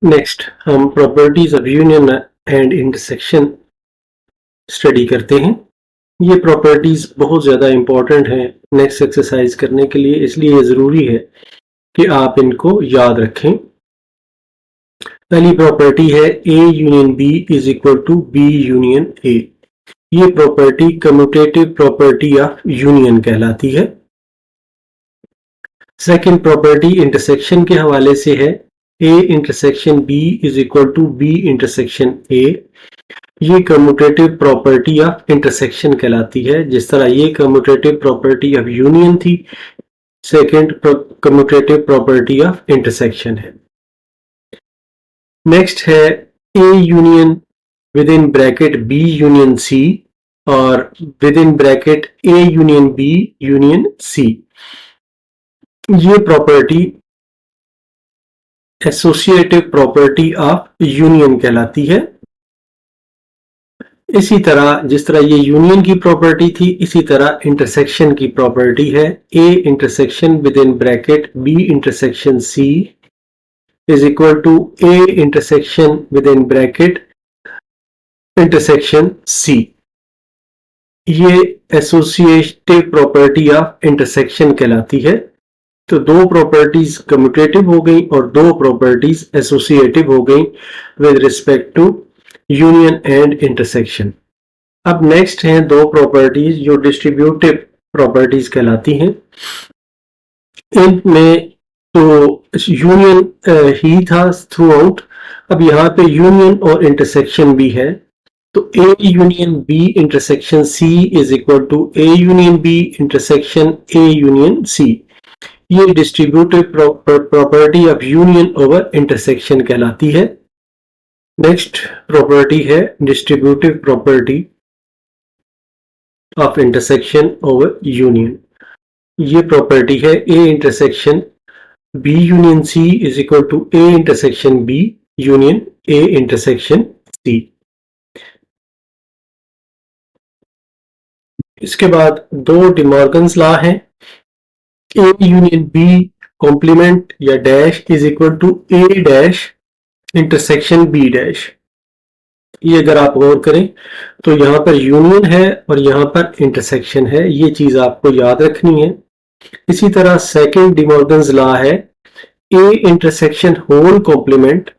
Next हम properties of union and intersection study करते हैं। ये प्रॉपर्टीज बहुत ज़्यादा इंपॉर्टेंट हैं नेक्स्ट एक्सरसाइज करने के लिए, इसलिए ये ज़रूरी है कि आप इनको याद रखें। पहली प्रॉपर्टी है A union B is equal to B union A। ये property commutative property of union कहलाती है। सेकंड प्रॉपर्टी इंटरसेक्शन के हवाले से है A intersection B is equal to B intersection A। ये कम्यूटेटिव प्रॉपर्टी ऑफ इंटरसेक्शन कहलाती है। जिस तरह ये कम्यूटेटिव प्रॉपर्टी ऑफ यूनियन थी, second commutative property of intersection है। नेक्स्ट है A union within bracket B union C और within bracket A union B union C। ये property associative property of union कहलाती है। इसी तरह जिस तरह ये यूनियन की प्रॉपर्टी थी, इसी तरह इंटरसेक्शन की प्रॉपर्टी है A intersection within bracket B intersection C is equal to A intersection within bracket intersection C। ये एसोसिएटिव प्रॉपर्टी ऑफ इंटरसेक्शन कहलाती है। तो दो प्रॉपर्टीज कम्यूटेटिव हो गई और दो प्रॉपर्टीज एसोसिएटिव हो गई with respect to union and intersection. अब नेक्स्ट हैं दो प्रॉपर्टीज जो डिस्ट्रीब्यूटिव प्रॉपर्टीज कहलाती हैं। इनमें तो यूनियन ही था थ्रू आउट, अब यहाँ पे यूनियन और इंटरसेक्शन भी है। तो A union B intersection C is equal to A union B intersection A union C। ये distributive property of union over intersection कहलाती है। नेक्स्ट प्रॉपर्टी है distributive property of intersection over union. ये property है A intersection B union C is equal to A intersection B union A intersection C। इसके बाद दो De Morgan's law हैं। A union B complement या dash is equal to A dash intersection B dash. ये अगर आप गौर करें तो यहाँ पर यूनियन है और यहाँ पर इंटरसेक्शन है, ये चीज आपको याद रखनी है। इसी तरह सेकंड डिमॉर्गन्स लॉ है A इंटरसेक्शन होल कॉम्प्लीमेंट,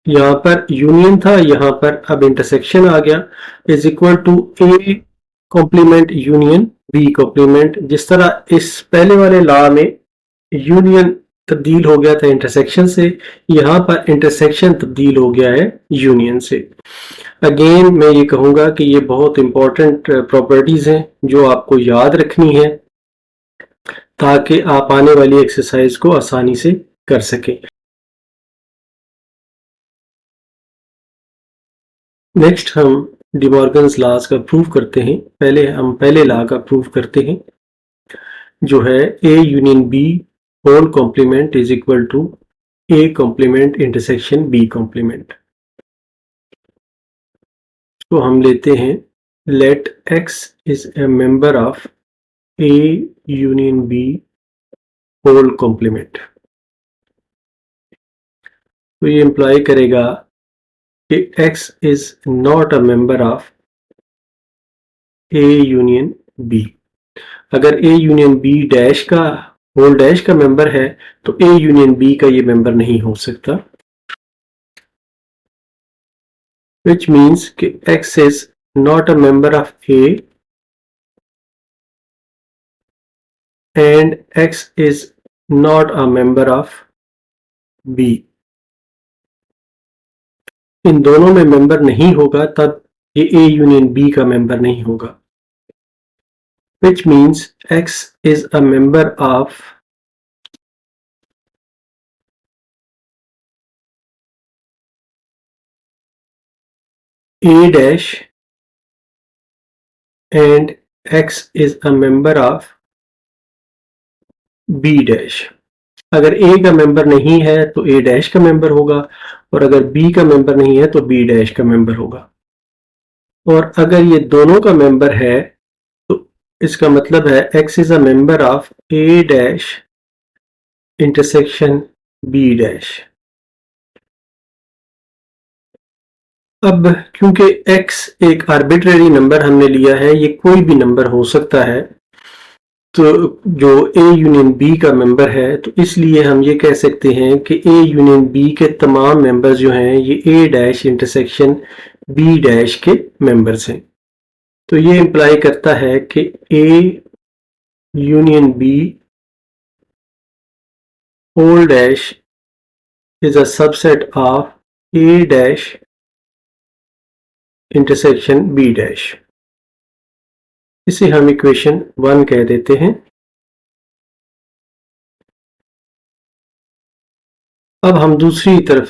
यहाँ पर यूनियन था, यहाँ पर अब इंटरसेक्शन आ गया, is equal to A complement union B complement. जिस तरह इस पहले वाले लॉ में यूनियन तब्दील हो गया था इंटरसेक्शन से, यहाँ पर इंटरसेक्शन तब्दील हो गया है यूनियन से। अगेन मैं ये कहूँगा कि ये बहुत इंपॉर्टेंट प्रॉपर्टीज हैं जो आपको याद रखनी है ताकि आप आने वाली एक्सरसाइज को आसानी से कर सकें। नेक्स्ट हम डिमॉर्गन्स लॉज का प्रूव करते हैं। पहले हम पहले लॉ का प्रूव करते हैं जो है A union B whole complement is equal to A complement intersection B complement. तो हम लेते हैं let X is a member of A union B whole complement. तो ये इंप्लाई करेगा कि X is not a member of A union B। अगर A union B dash का होल डैश का मेंबर है तो A यूनियन B का ये मेंबर नहीं हो सकता, which means कि X is not a member of A and X is not a member of B। इन दोनों में मेंबर नहीं होगा तब ये A यूनियन B का मेंबर नहीं होगा, which means X is a member of A dash and X is a member of B dash। अगर A का मेंबर नहीं है तो A डैश का मेंबर होगा और अगर B का मेंबर नहीं है तो B डैश का मेंबर होगा। और अगर ये दोनों का मेंबर है तो इसका मतलब है X is a member of A dash intersection B dash. अब क्योंकि x एक आर्बिट्रेरी नंबर हमने लिया है, ये कोई भी नंबर हो सकता है, तो जो A यूनियन B का मेंबर है, तो इसलिए हम ये कह सकते हैं कि A यूनियन B के तमाम मेंबर्स जो हैं ये A dash intersection B dash के मेंबर्स हैं। तो ये इंप्लाई करता है कि A union B whole dash is a subset of A dash intersection B dash। इसे हम इक्वेशन 1 कह देते हैं। अब हम दूसरी तरफ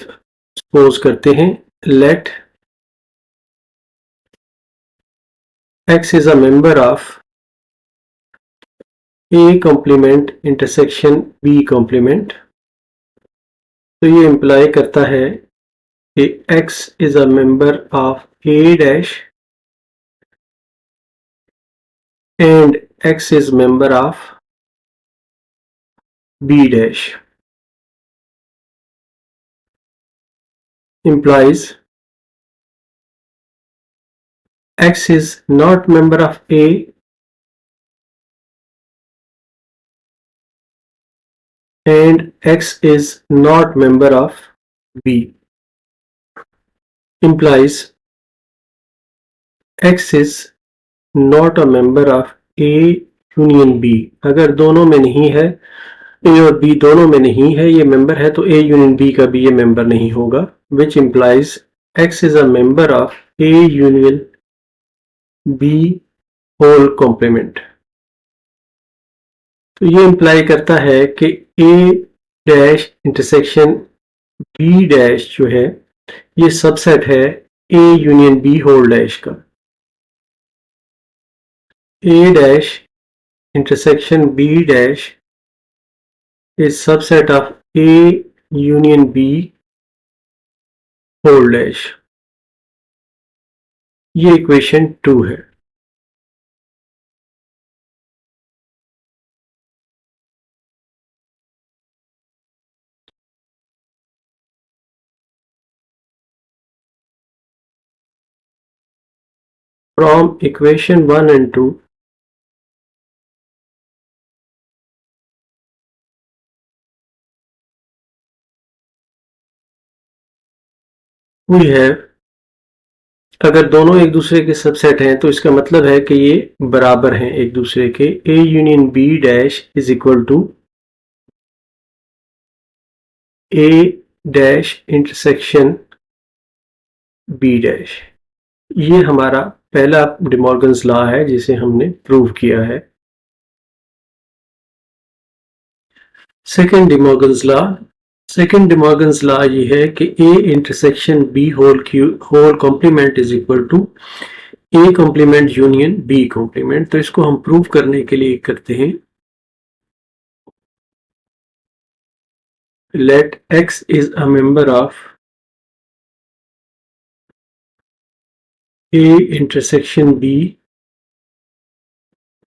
सपोज करते हैं, let x is a member of A complement intersection B complement। तो ये इंप्लाई करता है कि x is a member of A dash and x is member of B dash, implies x is not member of A and x is not member of B, implies x is not a member of A union B। अगर दोनों में नहीं है, A और B दोनों में नहीं है ये मेंबर है, तो A यूनियन B का भी ये मेंबर नहीं होगा, which implies x is a member of A union B whole complement. तो ये इंप्लाई करता है कि A dash intersection B dash जो है ये सबसेट है A union B whole dash का। A dash intersection B dash is subset of A union B whole dash। ये इक्वेशन 2 है। From equation 1 and 2, we have, अगर दोनों एक दूसरे के सबसेट हैं तो इसका मतलब है कि ये बराबर हैं एक दूसरे के। A union B dash is equal to A dash intersection B dash. ये हमारा पहला डिमॉर्गन्स लॉ है जिसे हमने प्रूव किया है। सेकेंड डिमॉर्गन्स लॉ ये है कि A intersection B whole complement is equal to A complement union B complement. तो इसको हम प्रूव करने के लिए करते हैं, let X is a member of A intersection B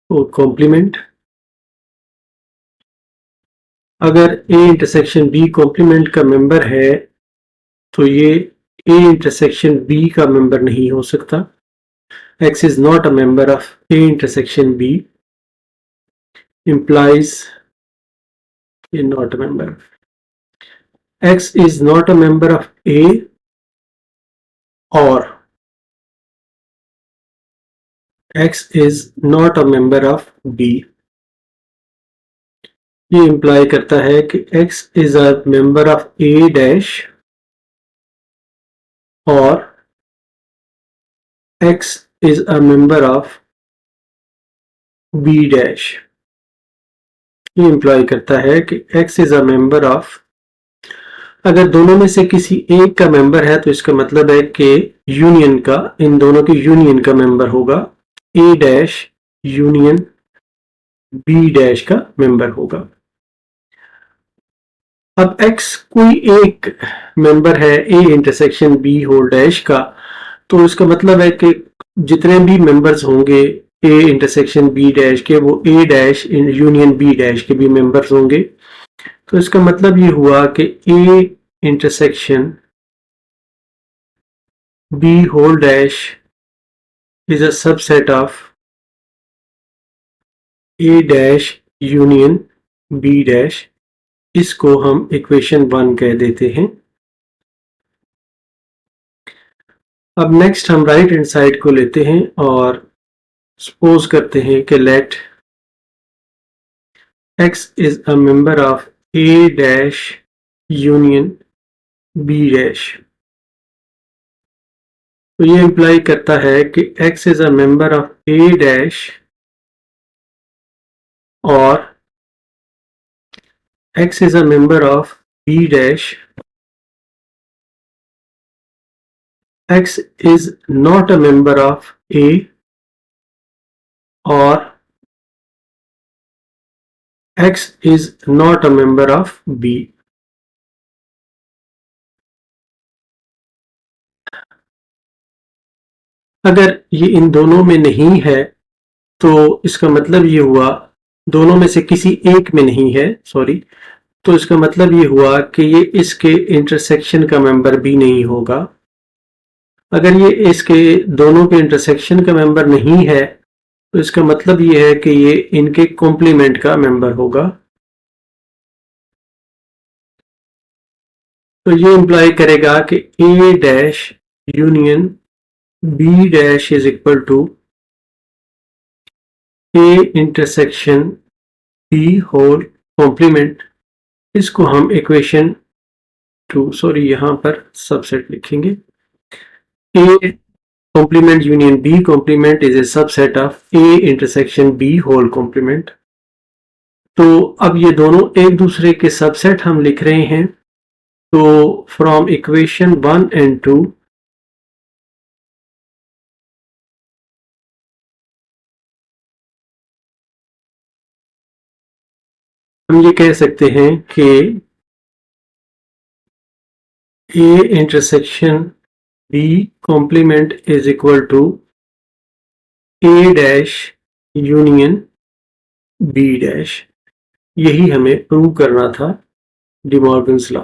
और कॉम्प्लीमेंट। अगर A इंटरसेक्शन B कॉम्प्लीमेंट का मेंबर है तो ये A इंटरसेक्शन B का मेंबर नहीं हो सकता। X is not a member of A intersection B, implies not a member। X is not a member of A or X is not a member of B। ये imply करता है कि X is a member of A dash और X is a member of B dash। ये imply करता है कि X is a member of, अगर दोनों में से किसी एक का मेंबर है तो इसका मतलब है कि यूनियन का, इन दोनों की यूनियन का मेंबर होगा A dash union B dash का मेंबर होगा। अब X कोई एक मेंबर है A intersection B whole dash का, तो इसका मतलब है कि जितने भी मेंबर्स होंगे A इंटरसेक्शन B डैश के, वो A dash union B dash के भी मेंबर्स होंगे। तो इसका मतलब ये हुआ कि A intersection B whole dash is a subset of A dash union B dash, इसको हम इक्वेशन 1 कह देते हैं। अब नेक्स्ट हम राइट हैंड साइड को लेते हैं और सपोज करते हैं कि late x is a member of A dash union B dash। तो ये इंप्लाई करता है कि x is a member of A dash और x is a member of B dash, x is not a member of A और x is not a member of B। अगर ये इन दोनों में नहीं है तो इसका मतलब ये हुआ, दोनों में से किसी एक में नहीं है, सॉरी, तो इसका मतलब ये हुआ कि ये इसके इंटरसेक्शन का मेंबर भी नहीं होगा। अगर ये इसके दोनों के इंटरसेक्शन का मेंबर नहीं है तो इसका मतलब ये है कि ये इनके कॉम्प्लीमेंट का मेंबर होगा। तो ये इंप्लाई करेगा कि A dash union B dash is equal to A intersection B whole complement. इसको हम इक्वेशन 2, सॉरी यहां पर सबसेट लिखेंगे। A complement union B complement is a subset of A intersection B whole complement। तो अब ये दोनों एक दूसरे के सबसेट हम लिख रहे हैं। तो फ्रॉम इक्वेशन 1 and 2 हम ये कह सकते हैं कि A intersection B complement is equal to A dash union B dash। यही हमें प्रूव करना था, डी मॉर्गन्स लॉ।